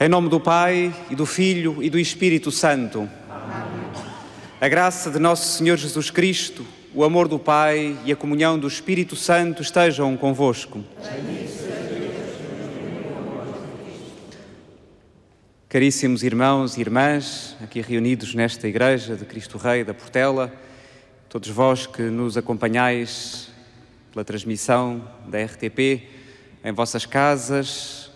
Em nome do Pai, e do Filho, e do Espírito Santo. Amém. A graça de nosso Senhor Jesus Cristo, o amor do Pai e a comunhão do Espírito Santo estejam convosco. Caríssimos irmãos e irmãs, aqui reunidos nesta Igreja de Cristo Rei da Portela, todos vós que nos acompanhais pela transmissão da RTP, em vossas casas,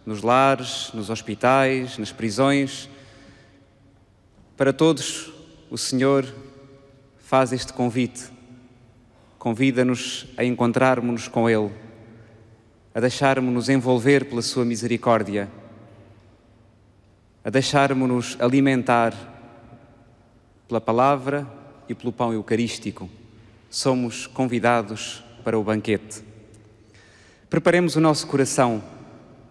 nos lares, nos hospitais, nas prisões, para todos o Senhor faz este convite. Convida-nos a encontrarmos-nos com Ele, a deixarmos-nos envolver pela sua misericórdia, a deixarmos-nos alimentar pela palavra e pelo pão eucarístico. Somos convidados para o banquete. Preparemos o nosso coração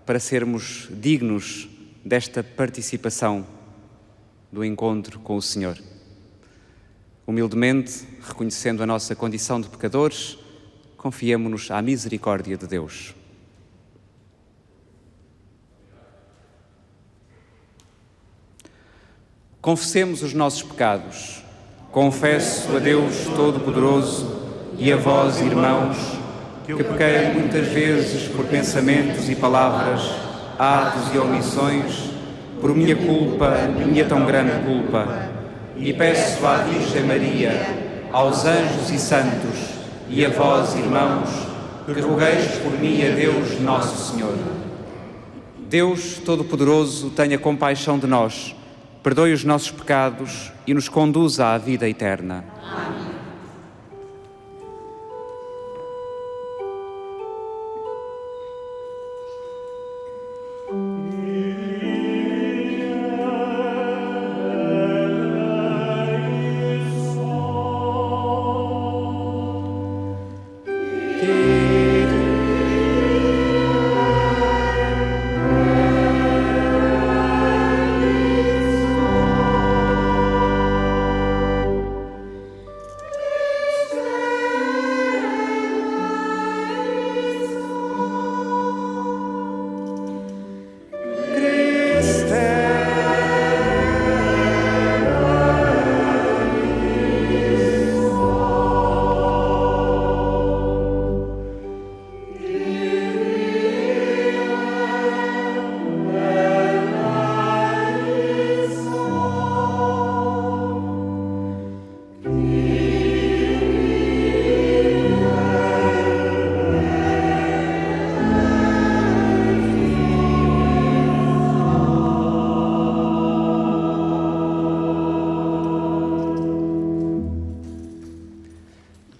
para sermos dignos desta participação do encontro com o Senhor. Humildemente, reconhecendo a nossa condição de pecadores, confiemo-nos à misericórdia de Deus. Confessemos os nossos pecados. Confesso a Deus Todo-Poderoso e a vós, irmãos, que pequei muitas vezes por pensamentos e palavras, atos e omissões, por minha culpa, minha tão grande culpa. E peço à Virgem Maria, aos anjos e santos, e a vós, irmãos, que rogueis por mim a Deus Nosso Senhor. Deus Todo-Poderoso, tenha compaixão de nós, perdoe os nossos pecados e nos conduza à vida eterna. Amém.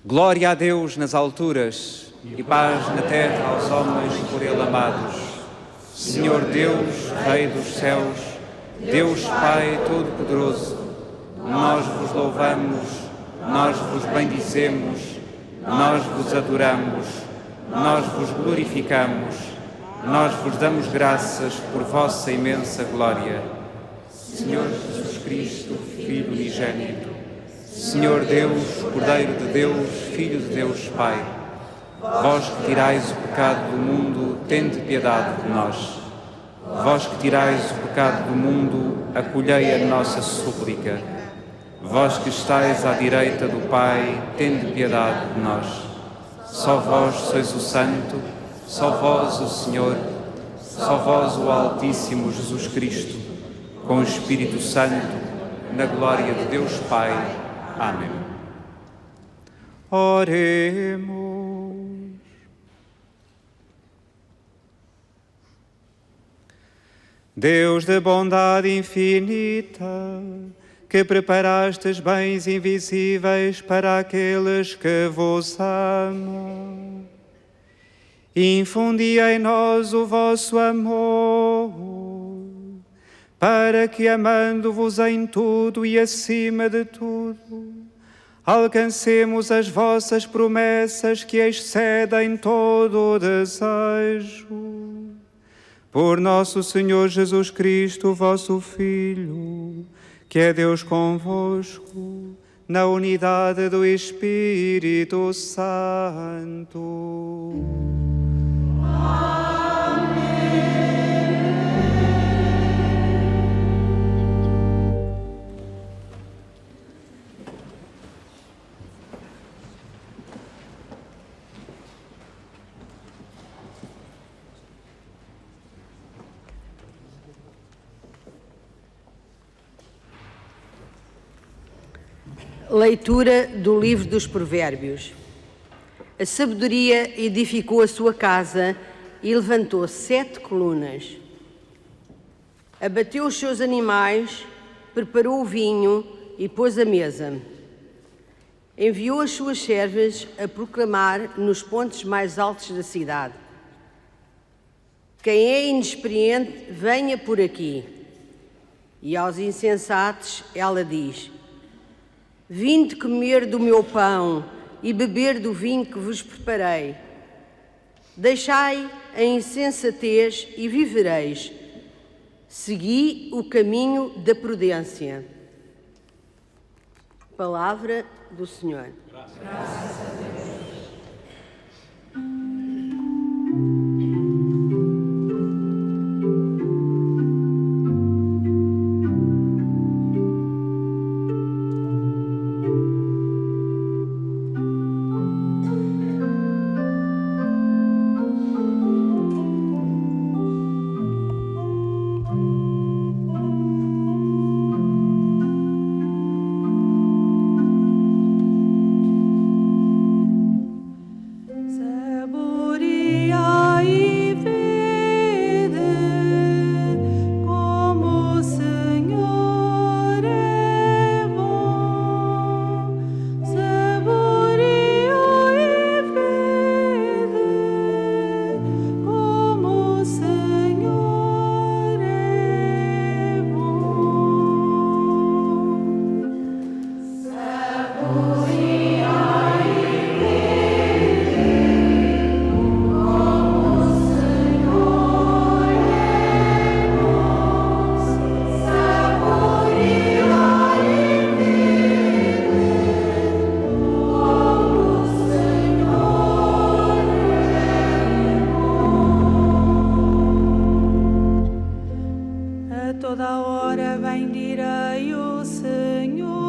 Glória a Deus nas alturas e paz na terra aos homens por Ele amados. Senhor Deus, Rei dos céus, Deus Pai Todo-Poderoso, nós vos louvamos, nós vos bendizemos, nós vos adoramos, nós vos glorificamos, nós vos damos graças por vossa imensa glória. Senhor Jesus Cristo, Filho unigênito, Senhor Deus, Cordeiro de Deus, Filho de Deus, Pai, vós que tirais o pecado do mundo, tende piedade de nós. Vós que tirais o pecado do mundo, acolhei a nossa súplica. Vós que estais à direita do Pai, tende piedade de nós. Só vós sois o Santo, só vós o Senhor, só vós o Altíssimo Jesus Cristo, com o Espírito Santo, na glória de Deus Pai. Amém. Oremos. Deus de bondade infinita, que preparastes bens invisíveis para aqueles que vos amam, infundi em nós o vosso amor, para que, amando-vos em tudo e acima de tudo, alcancemos as vossas promessas que excedem todo o desejo. Por nosso Senhor Jesus Cristo, vosso Filho, que é Deus convosco, na unidade do Espírito Santo. Amém. Leitura do livro dos Provérbios. A sabedoria edificou a sua casa e levantou 7 colunas. Abateu os seus animais, preparou o vinho e pôs a mesa. Enviou as suas servas a proclamar nos pontos mais altos da cidade: quem é inexperiente, venha por aqui. E aos insensatos ela diz: vinde comer do meu pão e beber do vinho que vos preparei. Deixai a insensatez e vivereis. Segui o caminho da prudência. Palavra do Senhor. Graças a Deus. Senhor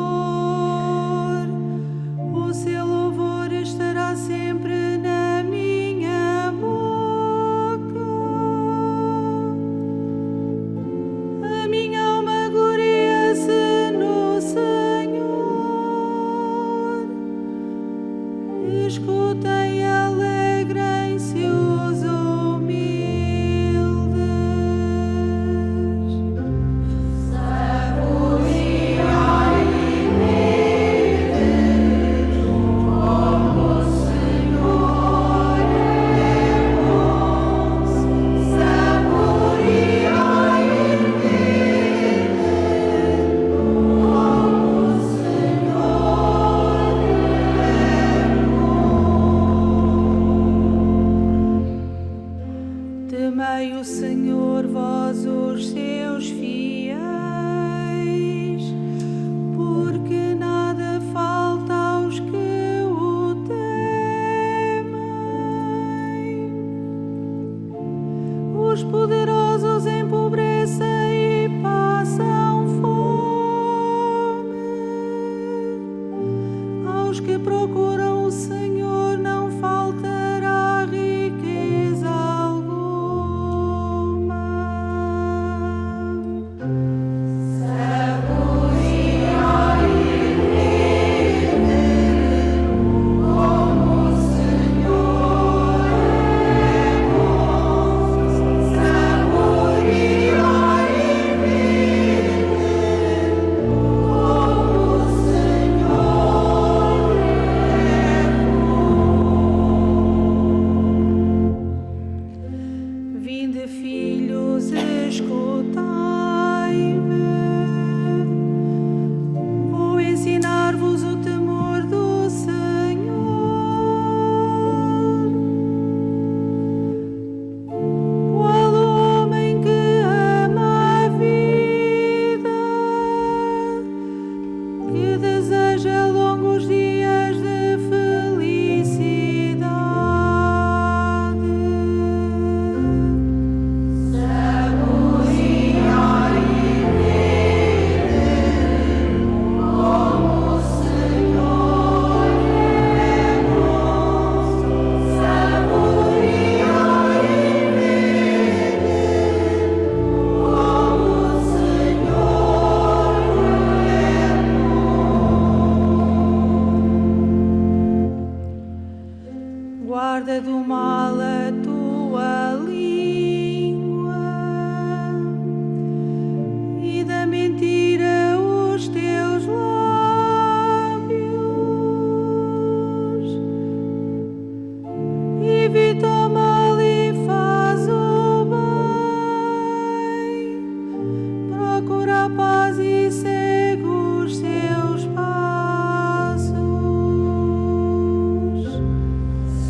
procura a paz e segue os seus passos.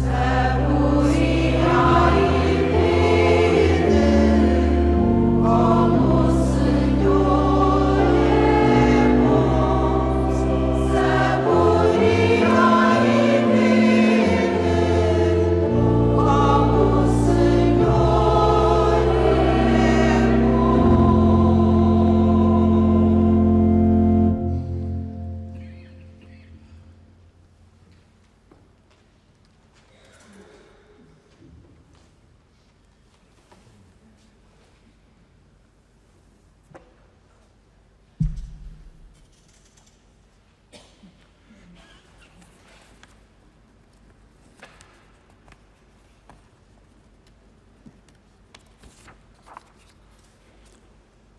Saborear e ver como o Senhor é bom. Saborear e ver como o Senhor é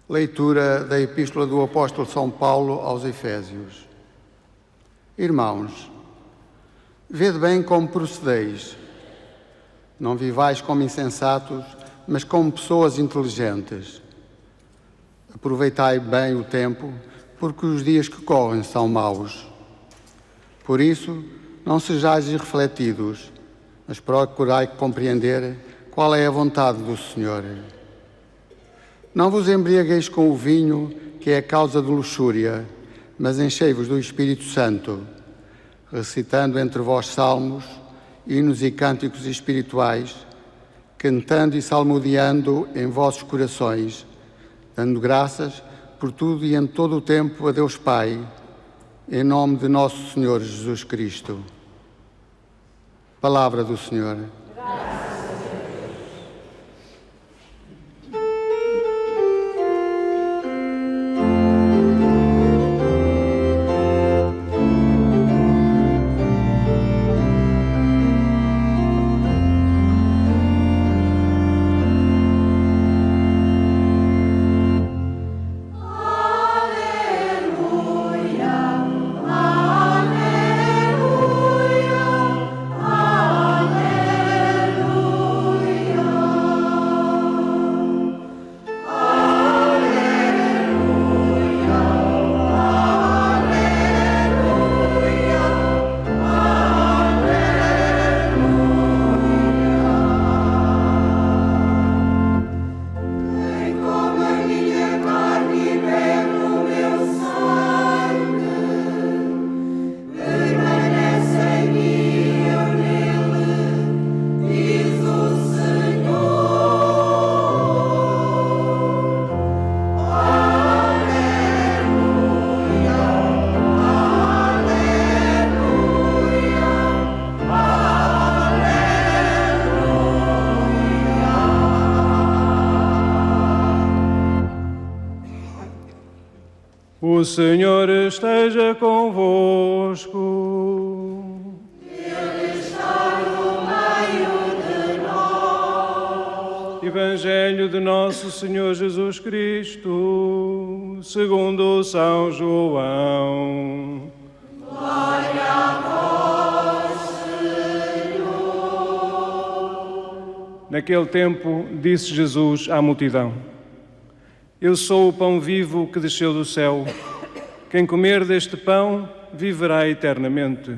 Leitura da Epístola do Apóstolo São Paulo aos Efésios. Irmãos, vede bem como procedeis. Não vivais como insensatos, mas como pessoas inteligentes. Aproveitai bem o tempo, porque os dias que correm são maus. Por isso, não sejais irrefletidos, mas procurai compreender qual é a vontade do Senhor. Não vos embriagueis com o vinho, que é causa de luxúria, mas enchei-vos do Espírito Santo, recitando entre vós salmos, hinos e cânticos espirituais, cantando e salmodiando em vossos corações, dando graças por tudo e em todo o tempo a Deus Pai, em nome de nosso Senhor Jesus Cristo. Palavra do Senhor. O Senhor esteja convosco. Ele está no meio de nós. Evangelho de nosso Senhor Jesus Cristo, segundo São João. Glória a vós, Senhor. Naquele tempo, disse Jesus à multidão: Eu sou o pão vivo que desceu do céu. Quem comer deste pão viverá eternamente.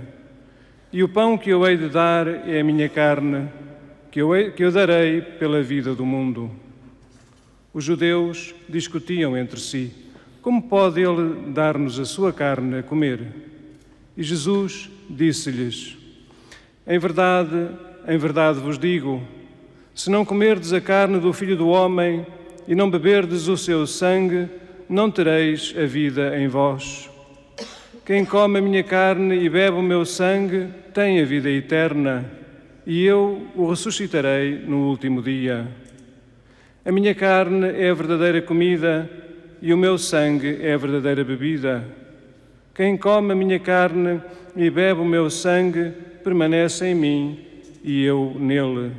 E o pão que eu hei de dar é a minha carne, que eu darei pela vida do mundo. Os judeus discutiam entre si: Como pode ele dar-nos a sua carne a comer? E Jesus disse-lhes: Em verdade vos digo, se não comerdes a carne do Filho do Homem e não beberdes o seu sangue, não tereis a vida em vós. Quem come a minha carne e bebe o meu sangue tem a vida eterna, e eu o ressuscitarei no último dia. A minha carne é a verdadeira comida e o meu sangue é a verdadeira bebida. Quem come a minha carne e bebe o meu sangue permanece em mim e eu nele.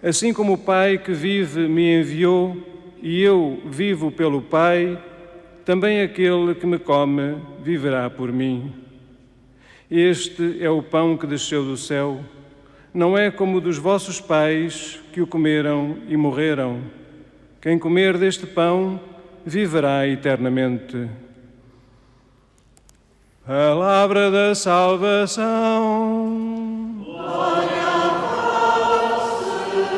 Assim como o Pai que vive me enviou e eu vivo pelo Pai, também aquele que me come viverá por mim. Este é o pão que desceu do céu. Não é como o dos vossos pais que o comeram e morreram. Quem comer deste pão viverá eternamente. Palavra da salvação. Glória a vós, Senhor.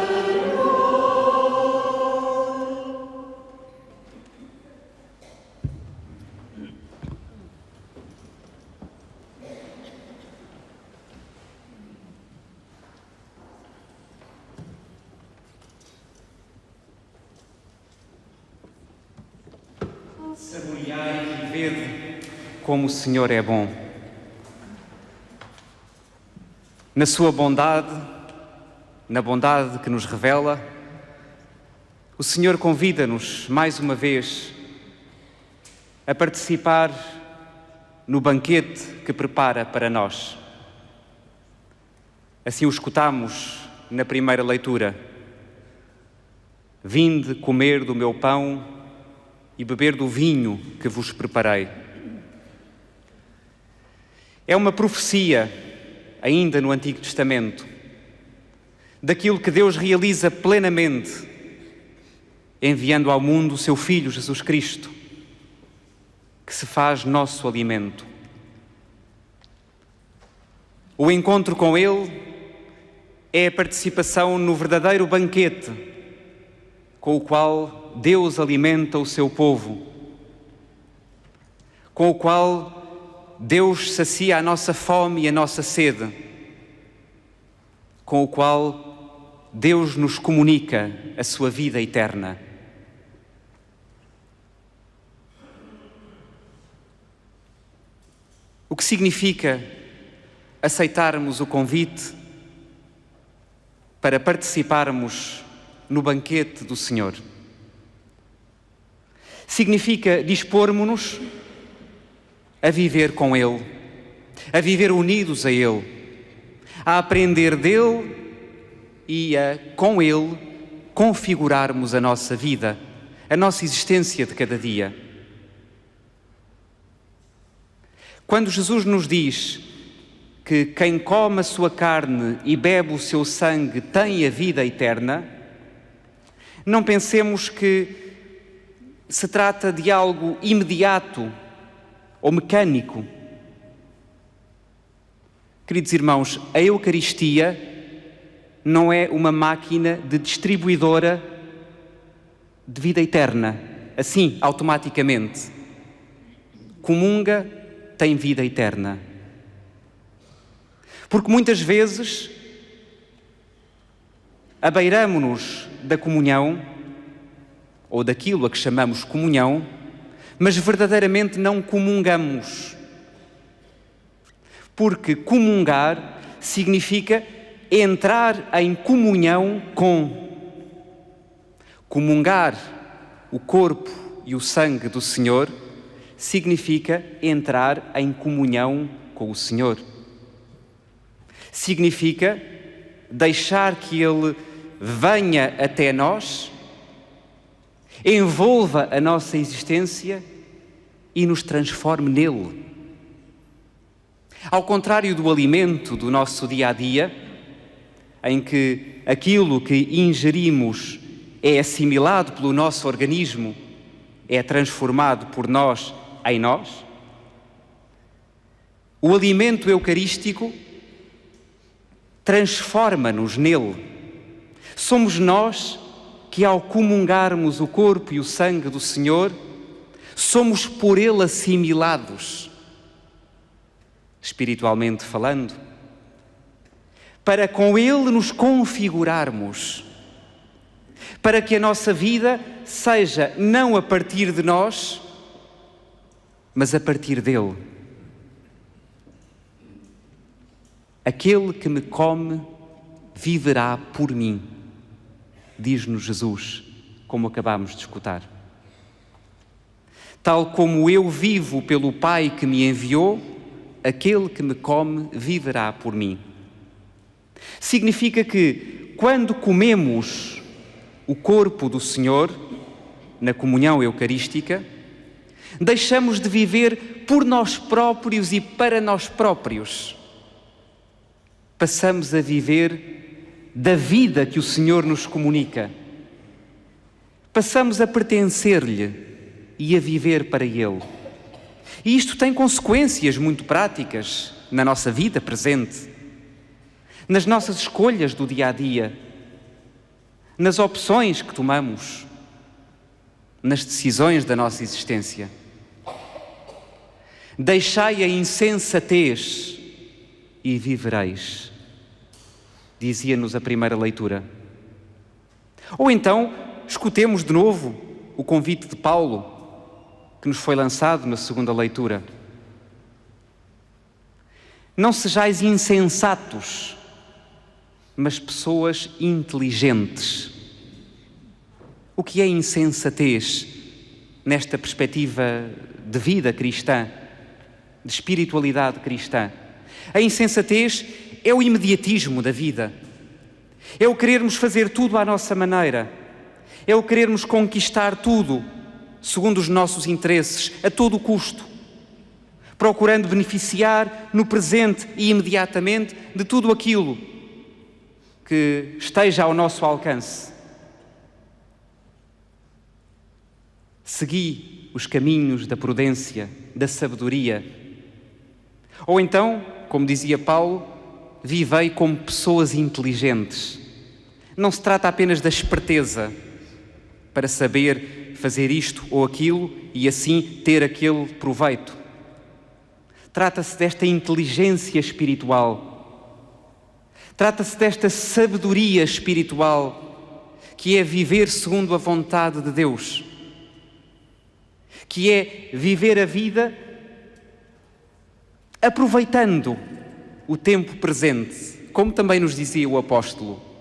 Saboreai e vede como o Senhor é bom. Na sua bondade, na bondade que nos revela, o Senhor convida-nos mais uma vez a participar no banquete que prepara para nós. Assim o escutamos na primeira leitura. Vinde comer do meu pão e beber do vinho que vos preparei. É uma profecia, ainda no Antigo Testamento, daquilo que Deus realiza plenamente, enviando ao mundo o seu Filho Jesus Cristo, que se faz nosso alimento. O encontro com Ele é a participação no verdadeiro banquete com o qual Deus alimenta o seu povo, com o qual Deus sacia a nossa fome e a nossa sede, com o qual Deus nos comunica a sua vida eterna. O que significa aceitarmos o convite para participarmos no banquete do Senhor? Significa dispormos-nos a viver com Ele, a viver unidos a Ele, a aprender dEle e a, com Ele, configurarmos a nossa vida, a nossa existência de cada dia. Quando Jesus nos diz que quem come a sua carne e bebe o seu sangue tem a vida eterna, não pensemos que se trata de algo imediato ou mecânico. Queridos irmãos, a Eucaristia não é uma máquina de distribuidora de vida eterna, assim, automaticamente. Comunga, tem vida eterna. Porque muitas vezes abeiramo-nos da comunhão, ou daquilo a que chamamos comunhão, mas verdadeiramente não comungamos. Porque comungar significa entrar em comunhão com. Comungar o corpo e o sangue do Senhor significa entrar em comunhão com o Senhor. Significa deixar que Ele venha até nós, envolva a nossa existência e nos transforme nele. Ao contrário do alimento do nosso dia-a-dia, em que aquilo que ingerimos é assimilado pelo nosso organismo, é transformado por nós em nós, o alimento eucarístico transforma-nos nele. Somos nós que, ao comungarmos o corpo e o sangue do Senhor, somos por Ele assimilados, espiritualmente falando, para com Ele nos configurarmos, para que a nossa vida seja não a partir de nós, mas a partir dEle. Aquele que me come viverá por mim, diz-nos Jesus, como acabámos de escutar. Tal como eu vivo pelo Pai que me enviou, aquele que me come viverá por mim. Significa que, quando comemos o corpo do Senhor, na comunhão eucarística, deixamos de viver por nós próprios e para nós próprios. Passamos a viver da vida que o Senhor nos comunica. Passamos a pertencer-lhe e a viver para Ele. E isto tem consequências muito práticas na nossa vida presente, nas nossas escolhas do dia a dia, nas opções que tomamos, nas decisões da nossa existência. Deixai a insensatez e vivereis, dizia-nos a primeira leitura. Ou então, escutemos de novo o convite de Paulo, que nos foi lançado na segunda leitura. Não sejais insensatos, mas pessoas inteligentes. O que é insensatez nesta perspectiva de vida cristã, de espiritualidade cristã? A insensatez é o imediatismo da vida. É o querermos fazer tudo à nossa maneira. É o querermos conquistar tudo segundo os nossos interesses, a todo custo, procurando beneficiar no presente e imediatamente de tudo aquilo que esteja ao nosso alcance. Segui os caminhos da prudência, da sabedoria. Ou então, como dizia Paulo, vivei como pessoas inteligentes. Não se trata apenas da esperteza para saber fazer isto ou aquilo e assim ter aquele proveito. Trata-se desta inteligência espiritual. Trata-se desta sabedoria espiritual, que é viver segundo a vontade de Deus, que é viver a vida aproveitando o tempo presente, como também nos dizia o apóstolo.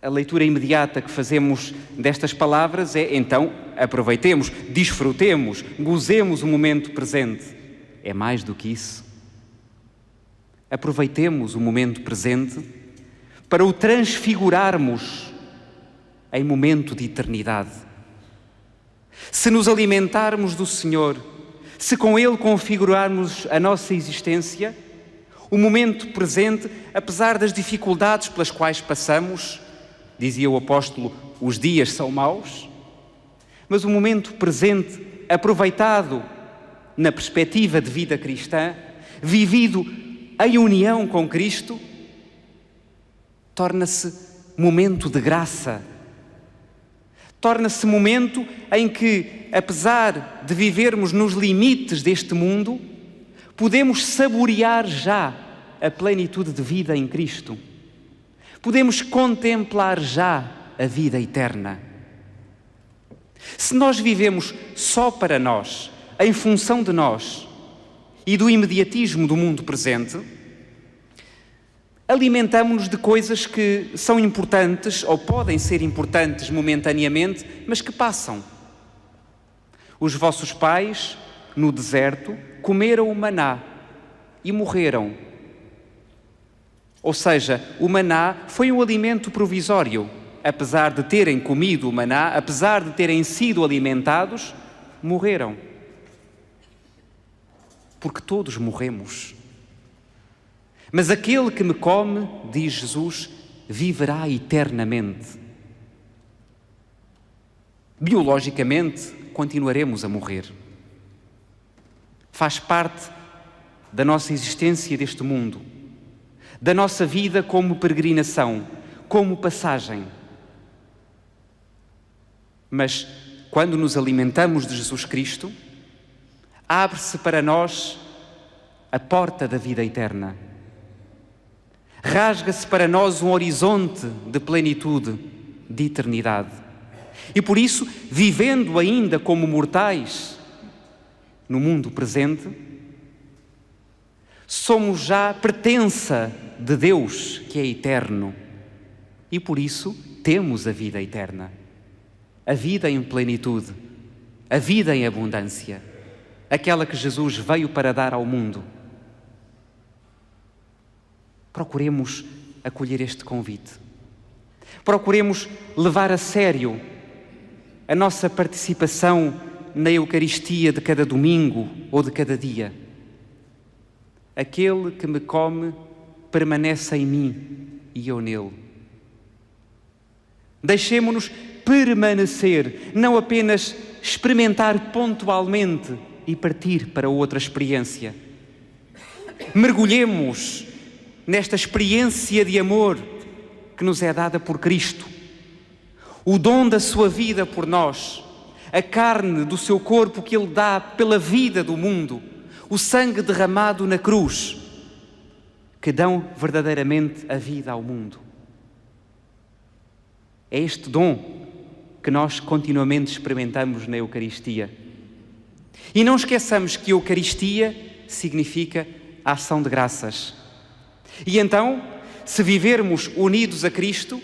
A leitura imediata que fazemos destas palavras é, então, aproveitemos, desfrutemos, gozemos o momento presente. É mais do que isso. Aproveitemos o momento presente para o transfigurarmos em momento de eternidade. Se nos alimentarmos do Senhor, se com Ele configurarmos a nossa existência, o momento presente, apesar das dificuldades pelas quais passamos, dizia o apóstolo, os dias são maus, mas o momento presente, aproveitado na perspectiva de vida cristã, vivido em união com Cristo, torna-se momento de graça. Torna-se momento em que, apesar de vivermos nos limites deste mundo, podemos saborear já a plenitude de vida em Cristo. Podemos contemplar já a vida eterna. Se nós vivemos só para nós, em função de nós e do imediatismo do mundo presente, alimentamos-nos de coisas que são importantes ou podem ser importantes momentaneamente, mas que passam. Os vossos pais, no deserto, comeram o maná e morreram. Ou seja, o maná foi um alimento provisório. Apesar de terem comido o maná, apesar de terem sido alimentados, morreram. Porque todos morremos. Mas aquele que me come, diz Jesus, viverá eternamente. Biologicamente, continuaremos a morrer. Faz parte da nossa existência deste mundo, da nossa vida como peregrinação, como passagem. Mas, quando nos alimentamos de Jesus Cristo, abre-se para nós a porta da vida eterna. Rasga-se para nós um horizonte de plenitude, de eternidade. E por isso, vivendo ainda como mortais no mundo presente, somos já pertença de Deus, que é eterno. E por isso, temos a vida eterna. A vida em plenitude, a vida em abundância, aquela que Jesus veio para dar ao mundo. Procuremos acolher este convite. Procuremos levar a sério a nossa participação na Eucaristia de cada domingo ou de cada dia. Aquele que me come permanece em mim e eu nele. Deixemo-nos permanecer, não apenas experimentar pontualmente e partir para outra experiência. Mergulhemos nesta experiência de amor que nos é dada por Cristo, o dom da sua vida por nós, a carne do seu corpo que Ele dá pela vida do mundo, o sangue derramado na cruz, que dão verdadeiramente a vida ao mundo. É este dom que nós continuamente experimentamos na Eucaristia. E não esqueçamos que a Eucaristia significa a ação de graças. E então, se vivermos unidos a Cristo,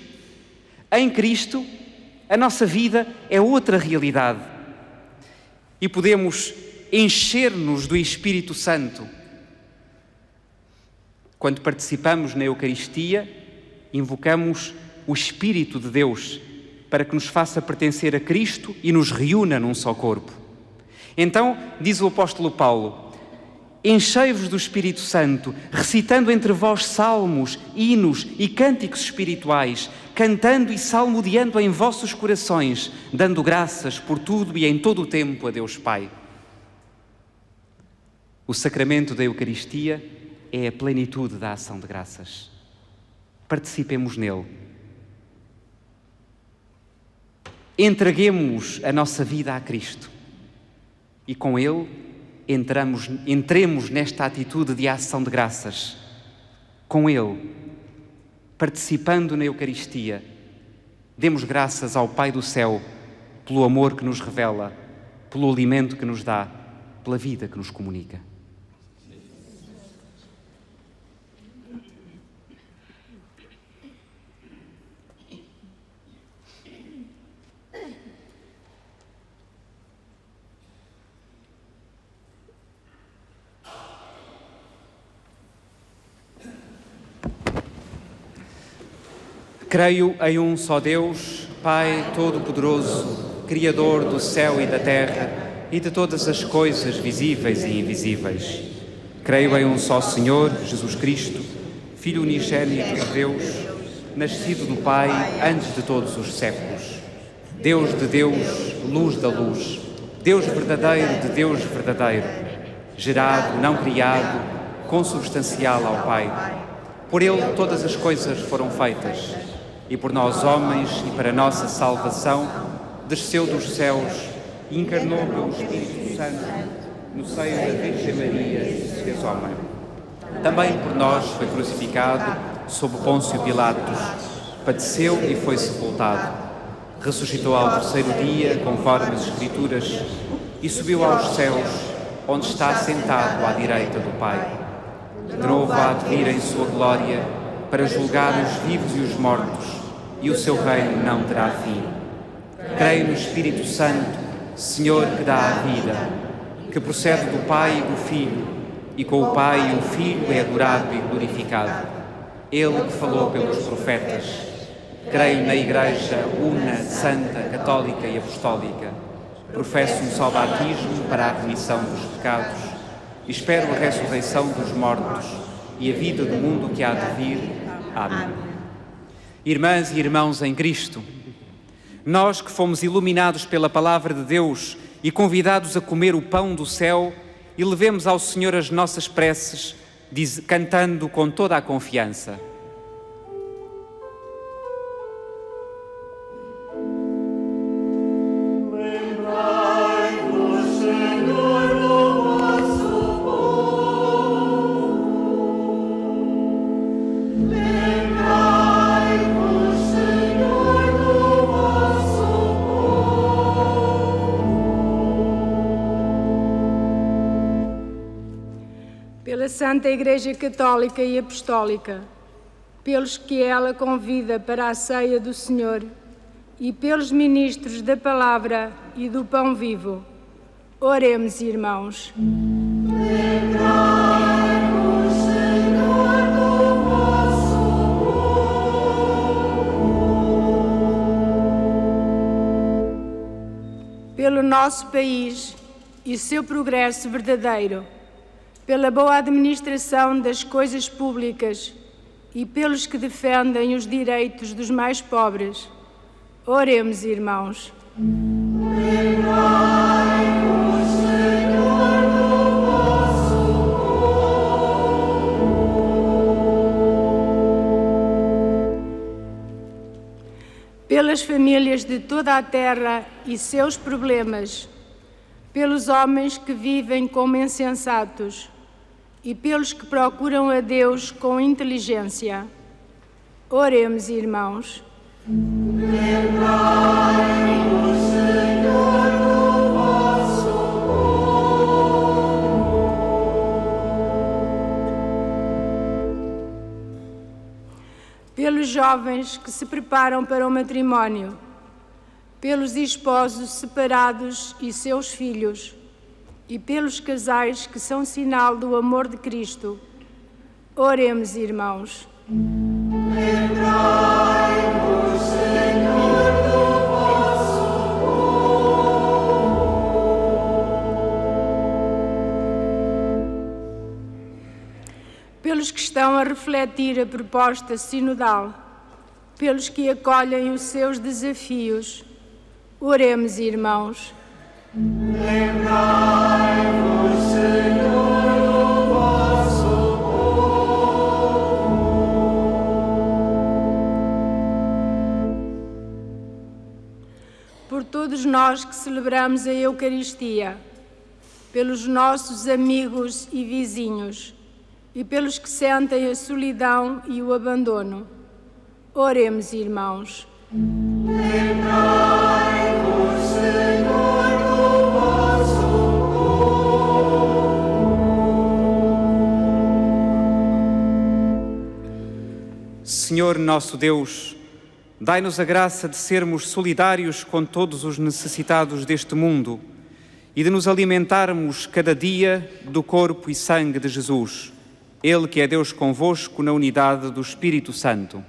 em Cristo, a nossa vida é outra realidade. E podemos encher-nos do Espírito Santo. Quando participamos na Eucaristia, invocamos o Espírito de Deus para que nos faça pertencer a Cristo e nos reúna num só corpo. Então, diz o apóstolo Paulo, enchei-vos do Espírito Santo, recitando entre vós salmos, hinos e cânticos espirituais, cantando e salmodiando em vossos corações, dando graças por tudo e em todo o tempo a Deus Pai. O sacramento da Eucaristia é a plenitude da ação de graças. Participemos nele. Entreguemos a nossa vida a Cristo e com Ele entremos nesta atitude de ação de graças. Com Ele, participando na Eucaristia, demos graças ao Pai do céu pelo amor que nos revela, pelo alimento que nos dá, pela vida que nos comunica. Creio em um só Deus, Pai Todo-Poderoso, Criador do céu e da terra e de todas as coisas visíveis e invisíveis. Creio em um só Senhor, Jesus Cristo, Filho unigênito de Deus, nascido do Pai antes de todos os séculos. Deus de Deus, luz da luz, Deus verdadeiro de Deus verdadeiro, gerado, não criado, consubstancial ao Pai. Por Ele todas as coisas foram feitas, e por nós homens e para nossa salvação, desceu dos céus e encarnou pelo Espírito Santo no seio da Virgem Maria e se fez homem. Também por nós foi crucificado sob Pôncio Pilatos, padeceu e foi sepultado. Ressuscitou ao terceiro dia, conforme as Escrituras, e subiu aos céus, onde está sentado à direita do Pai. De novo há de vir em sua glória para julgar os vivos e os mortos, e o seu reino não terá fim. Creio no Espírito Santo, Senhor que dá a vida, que procede do Pai e do Filho, e com o Pai e o Filho é adorado e glorificado. Ele que falou pelos profetas. Creio na Igreja una, santa, católica e apostólica. Professo um só batismo para a remissão dos pecados. Espero a ressurreição dos mortos e a vida do mundo que há de vir. Amém. Irmãs e irmãos em Cristo, nós que fomos iluminados pela Palavra de Deus e convidados a comer o pão do céu, elevemos ao Senhor as nossas preces, cantando com toda a confiança. Pela Santa Igreja Católica e Apostólica, pelos que ela convida para a ceia do Senhor e pelos ministros da Palavra e do Pão Vivo, oremos, irmãos. Lembrai-vos, Senhor, do vosso povo. Pelo nosso país e seu progresso verdadeiro, pela boa administração das coisas públicas e pelos que defendem os direitos dos mais pobres, Oremos, irmãos. Pelas famílias de toda a terra e seus problemas, pelos homens que vivem como insensatos e pelos que procuram a Deus com inteligência. Oremos, irmãos. Lembrai-vos, Senhor, do vosso povo. Pelos jovens que se preparam para o matrimónio, pelos esposos separados e seus filhos, e pelos casais que são sinal do amor de Cristo. Oremos, irmãos. Lembrai-vos, Senhor, do vosso povo. Pelos que estão a refletir a proposta sinodal, pelos que acolhem os seus desafios. Oremos, irmãos. Lembrai-vos, Senhor, do vosso povo. Por todos nós que celebramos a Eucaristia, pelos nossos amigos e vizinhos, e pelos que sentem a solidão e o abandono. Oremos, irmãos. Lembrai-vos, Senhor, do vosso povo. Senhor nosso Deus, dai-nos a graça de sermos solidários com todos os necessitados deste mundo e de nos alimentarmos cada dia do corpo e sangue de Jesus, Ele que é Deus convosco na unidade do Espírito Santo.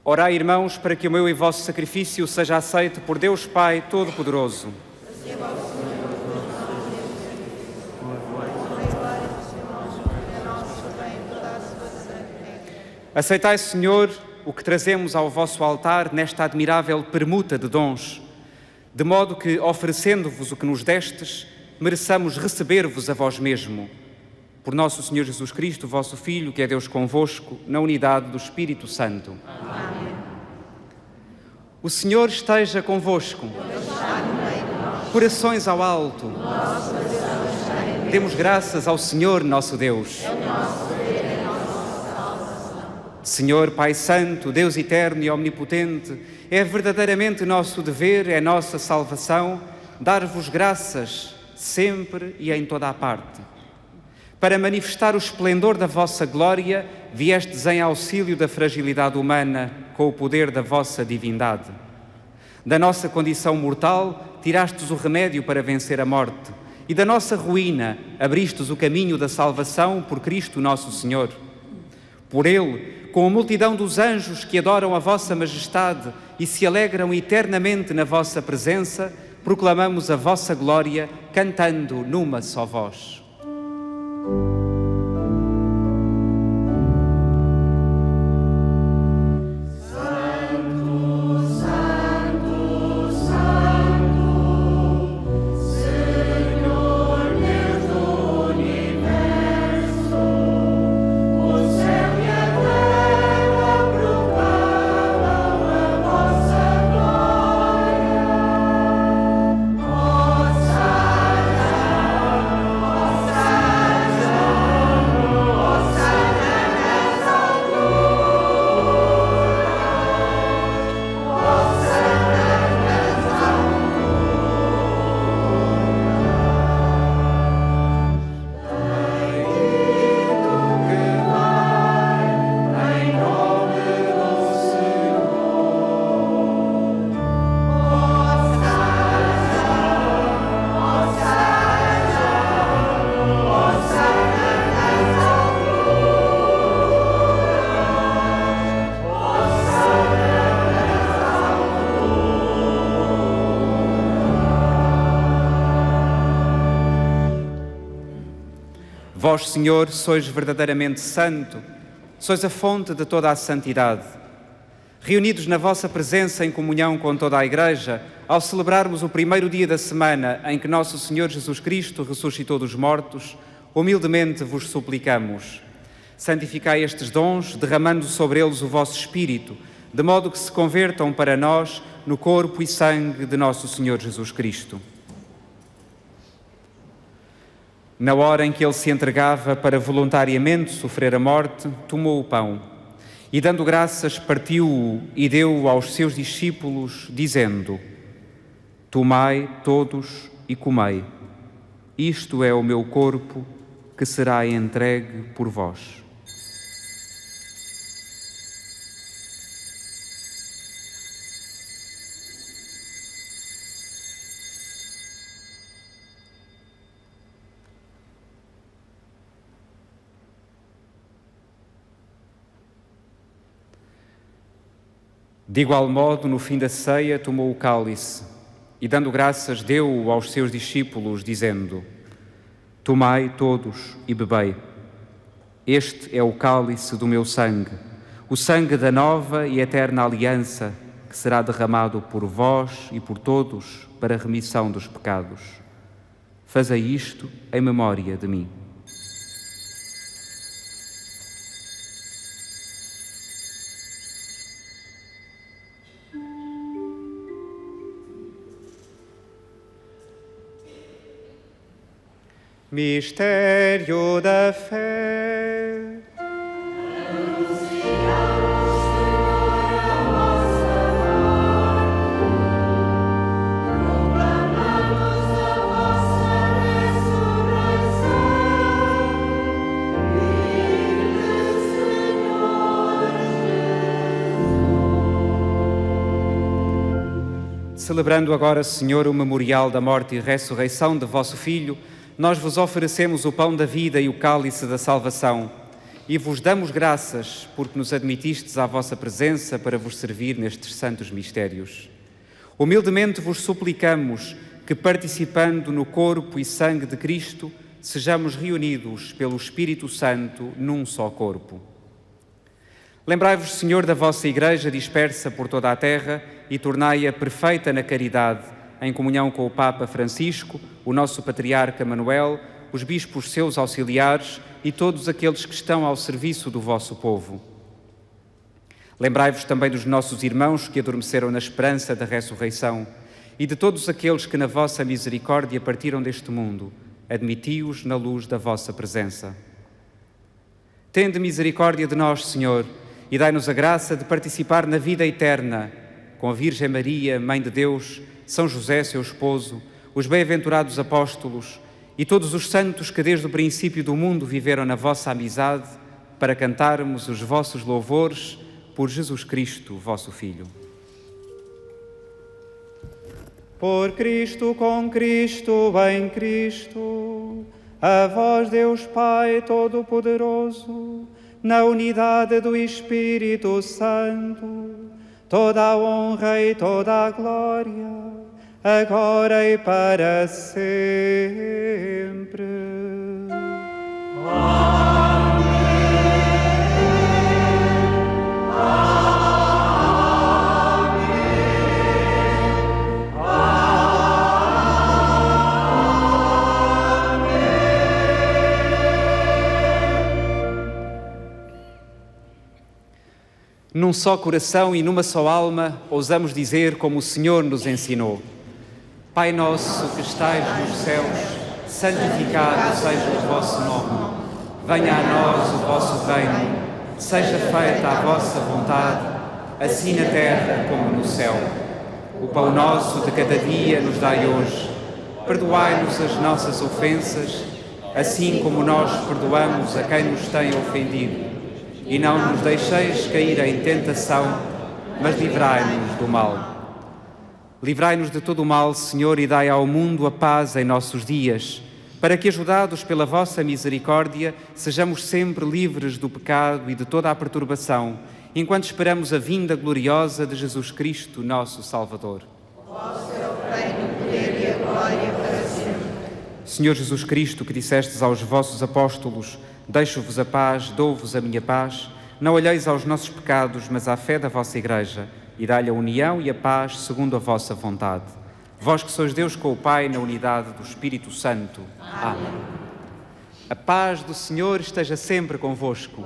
Orai, irmãos, para que o meu e vosso sacrifício seja aceito por Deus Pai Todo-Poderoso. Aceitai, Senhor, o que trazemos ao vosso altar nesta admirável permuta de dons, de modo que, oferecendo-vos o que nos destes, mereçamos receber-vos a vós mesmo. Por nosso Senhor Jesus Cristo, vosso Filho, que é Deus convosco, na unidade do Espírito Santo. Amém. O Senhor esteja convosco. Corações ao alto. Demos graças ao Senhor nosso Deus. Senhor Pai Santo, Deus eterno e omnipotente, é verdadeiramente nosso dever, é nossa salvação, dar-vos graças sempre e em toda a parte. Para manifestar o esplendor da vossa glória, viestes em auxílio da fragilidade humana com o poder da vossa divindade. Da nossa condição mortal, tirastes o remédio para vencer a morte, e da nossa ruína, abristes o caminho da salvação por Cristo nosso Senhor. Por Ele, com a multidão dos anjos que adoram a vossa majestade e se alegram eternamente na vossa presença, proclamamos a vossa glória, cantando numa só voz. Vós, Senhor, sois verdadeiramente santo, sois a fonte de toda a santidade. Reunidos na vossa presença em comunhão com toda a Igreja, ao celebrarmos o primeiro dia da semana em que nosso Senhor Jesus Cristo ressuscitou dos mortos, humildemente vos suplicamos. Santificai estes dons, derramando sobre eles o vosso Espírito, de modo que se convertam para nós no corpo e sangue de nosso Senhor Jesus Cristo. Na hora em que ele se entregava para voluntariamente sofrer a morte, tomou o pão e, dando graças, partiu-o e deu-o aos seus discípulos, dizendo: Tomai todos e comei. Isto é o meu corpo, que será entregue por vós. De igual modo, no fim da ceia, tomou o cálice e, dando graças, deu-o aos seus discípulos, dizendo: Tomai todos e bebei. Este é o cálice do meu sangue, o sangue da nova e eterna aliança, que será derramado por vós e por todos para a remissão dos pecados. Fazei isto em memória de mim. Mistério da fé. Celebrando agora, Senhor, o memorial da morte e ressurreição de vosso Filho, nós vos oferecemos o pão da vida e o cálice da salvação e vos damos graças porque nos admitistes à vossa presença para vos servir nestes santos mistérios. Humildemente vos suplicamos que, participando no corpo e sangue de Cristo, sejamos reunidos pelo Espírito Santo num só corpo. Lembrai-vos, Senhor, da vossa Igreja dispersa por toda a terra e tornai-a perfeita na caridade, em comunhão com o Papa Francisco, o nosso Patriarca Manuel, os bispos seus auxiliares e todos aqueles que estão ao serviço do vosso povo. Lembrai-vos também dos nossos irmãos que adormeceram na esperança da ressurreição e de todos aqueles que na vossa misericórdia partiram deste mundo. Admiti-os na luz da vossa presença. Tende misericórdia de nós, Senhor, e dai-nos a graça de participar na vida eterna, com a Virgem Maria, Mãe de Deus, São José, seu esposo, os bem-aventurados apóstolos e todos os santos que desde o princípio do mundo viveram na vossa amizade, para cantarmos os vossos louvores por Jesus Cristo, vosso Filho. Por Cristo, com Cristo, em Cristo, a vós, Deus Pai Todo-Poderoso, na unidade do Espírito Santo, toda a honra e toda a glória, agora e para sempre. Amém. Num só coração e numa só alma, ousamos dizer como o Senhor nos ensinou: Pai nosso que estais nos céus, santificado seja o vosso nome. Venha a nós o vosso reino. Seja feita a vossa vontade, assim na terra como no céu. O pão nosso de cada dia nos dai hoje. Perdoai-nos as nossas ofensas, assim como nós perdoamos a quem nos tem ofendido. E não nos deixeis cair em tentação, mas livrai-nos do mal. Livrai-nos de todo o mal, Senhor, e dai ao mundo a paz em nossos dias, para que, ajudados pela vossa misericórdia, sejamos sempre livres do pecado e de toda a perturbação, enquanto esperamos a vinda gloriosa de Jesus Cristo, nosso Salvador. Vosso é o reino, o poder e a glória para sempre. Senhor Jesus Cristo, que dissestes aos vossos apóstolos: deixo-vos a paz, dou-vos a minha paz, não olheis aos nossos pecados, mas à fé da vossa Igreja, e dai-lhe a união e a paz segundo a vossa vontade. Vós que sois Deus com o Pai na unidade do Espírito Santo. Amém. A paz do Senhor esteja sempre convosco.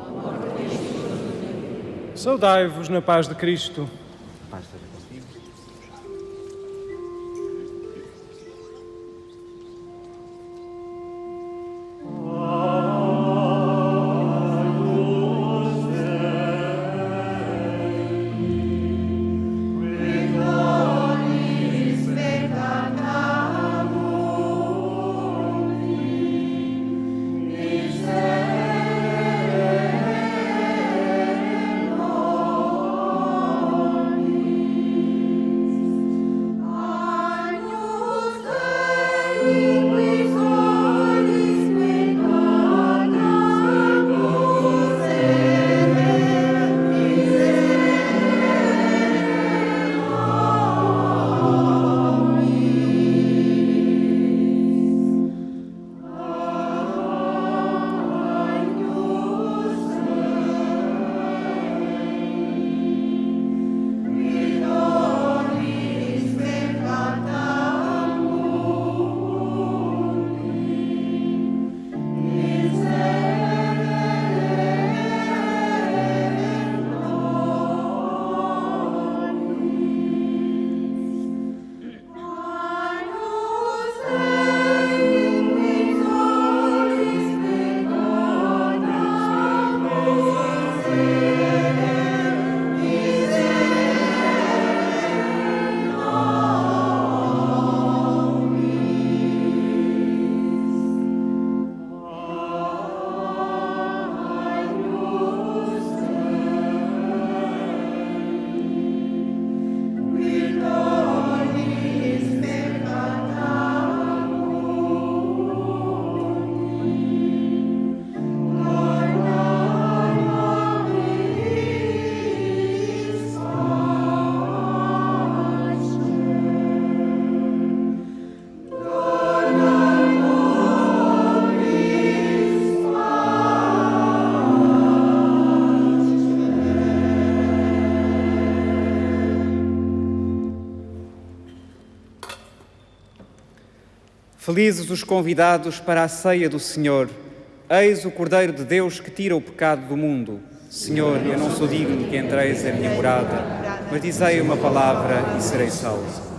Saudai-vos na paz de Cristo. Paz esteja contigo. Felizes os convidados para a ceia do Senhor. Eis o Cordeiro de Deus que tira o pecado do mundo. Senhor, eu não sou digno que entreis em minha morada, mas dizei uma palavra e serei salvo.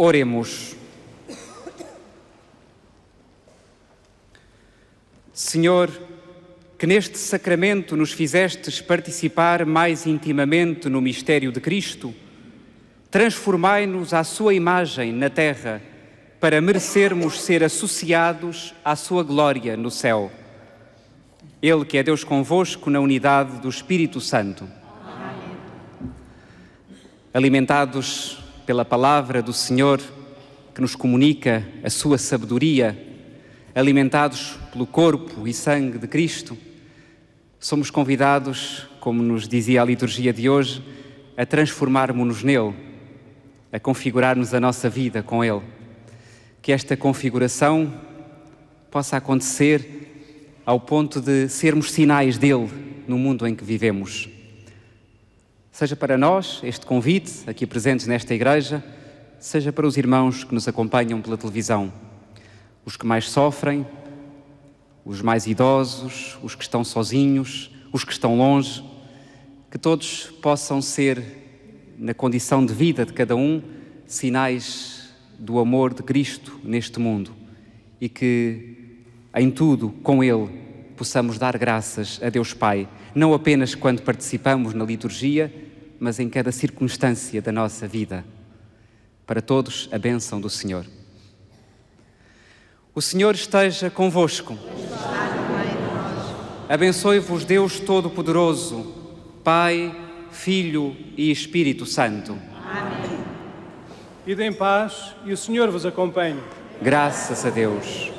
Oremos. Senhor, que neste sacramento nos fizestes participar mais intimamente no mistério de Cristo, transformai-nos à sua imagem na terra, para merecermos ser associados à sua glória no céu. Ele que é Deus convosco na unidade do Espírito Santo. Amém. Alimentados pela palavra do Senhor, que nos comunica a sua sabedoria, alimentados pelo corpo e sangue de Cristo, somos convidados, como nos dizia a liturgia de hoje, a transformarmos-nos nele, a configurar-nos a nossa vida com ele. Que esta configuração possa acontecer ao ponto de sermos sinais dele no mundo em que vivemos. Seja para nós este convite, aqui presentes nesta igreja, seja para os irmãos que nos acompanham pela televisão, os que mais sofrem, os mais idosos, os que estão sozinhos, os que estão longe, que todos possam ser, na condição de vida de cada um, sinais do amor de Cristo neste mundo e que, em tudo, com Ele, possamos dar graças a Deus Pai, não apenas quando participamos na liturgia, mas em cada circunstância da nossa vida. Para todos, a bênção do Senhor. O Senhor esteja convosco. Abençoe-vos Deus Todo-Poderoso, Pai, Filho e Espírito Santo. Ide em paz e o Senhor vos acompanhe. Graças a Deus.